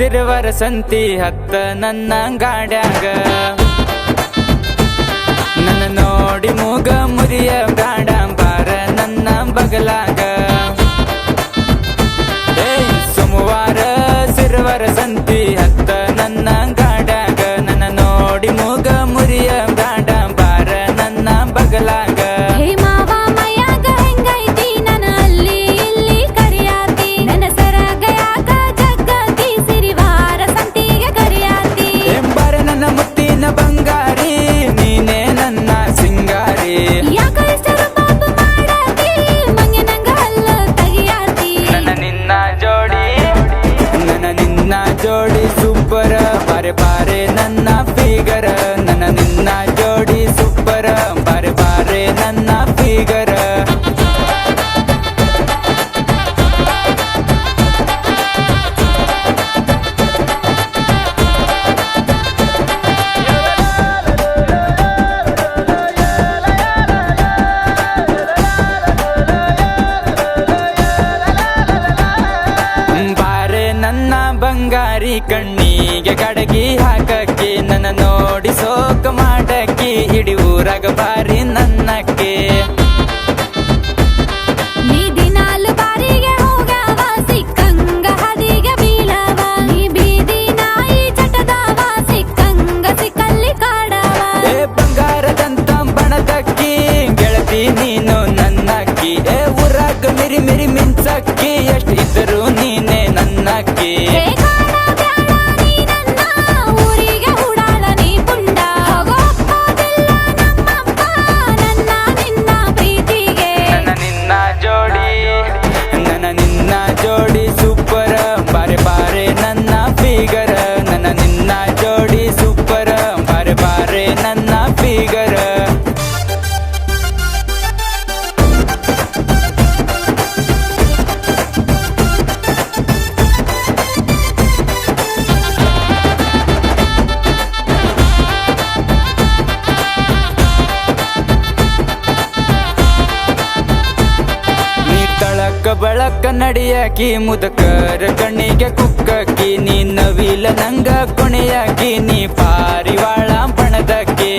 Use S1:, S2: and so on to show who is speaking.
S1: ಸಿರುವರ ಸಂತಿ ಹತ್ತ ನನ್ನ ಗಾಡ್ಯಾಗ ನನ್ನ ನೋಡಿ ಮೂಗ ಮುರಿಯ ಬ್ಯಾಡ ಬಾರ ನನ್ನ ಬಗಲಾಗ ಸೋಮವಾರ ಸಿರುವರ ಸಂತಿ ಹತ್ತ ನನ್ನ ಗಾಡ್ಯಾಗ ನನ್ನ ನೋಡಿ ಮೂಗ ಮುರಿಯ ಬ್ಯಾಡ ಬಾರ ನನ್ನ ಬಗಲಾಗ ಜೋಡಿ ಸೂಪರ ಬಾರೆ ಬಾರೆ ನನ್ನ ಫಿಗರ ನನ್ನ ನಿನ್ನ ಜೋಡಿ ಸೂಪರ ಬಾರೆ ಬಾರೆ ನನ್ನ ಫಿಗರ ಬಂಗಾರಿ ಕಣ್ಣಿಗೆ ಕಡಗಿ ಹಾಕಕ್ಕೆ ನನ್ನ ನೋಡಿ ಸೋಕ ಮಾಡಕ್ಕೆ ಇಡೀ ಊರಾಗ ಬಾರಿ ನನ್ನಕ್ಕೆ
S2: ನೀ ದಿನಾಲು ಬಾರಿಗೆ ಹೋಗವ ಸಿಕ್ಕಂಗ ಹದಿಗೆ ಬೀಳವ ನೀ ಬೀದಿ ನಾಯಿ ಚಟದವ ಸಿಕ್ಕಂಗ ಸಿಕ್ಕಲ್ಲಿ ಕಾಡವ
S1: ಬಂಗಾರದಂತ ಬಣದಕ್ಕಿ ಗೆಳತಿ ನೀನು ನನ್ನಕ್ಕಿ ಊರಾಗ ಮಿರಿ ಮಿರಿ ಮಿಂಚಕ್ಕಿ ಎಷ್ಟು ಇದ್ದರು ನೀನೆ ನನ್ನಕ್ಕಿ ಜೋಡಿ ಸೂಪರ ಬಾರೆ ಬಾರೆ ನನ್ನ ಫಿಗರ ನನ್ನ ನಿನ್ನ ಜೋಡಿ ಸೂಪರ ಬಾರೆ ಬಾರೆ ನನ್ನ ಫಿಗರ ಬಳಕ ನಡಿಯಾಕಿ ಮುದಕರ ಕಣ್ಣಿಗೆ ಕುಕ್ಕಕ್ಕಿ ನೀ ನವಿಲ ನಂಗ ಕೊನೆಯಾಕಿ ನೀ ಪಾರಿವಾಳ ಬಣದಕ್ಕೆ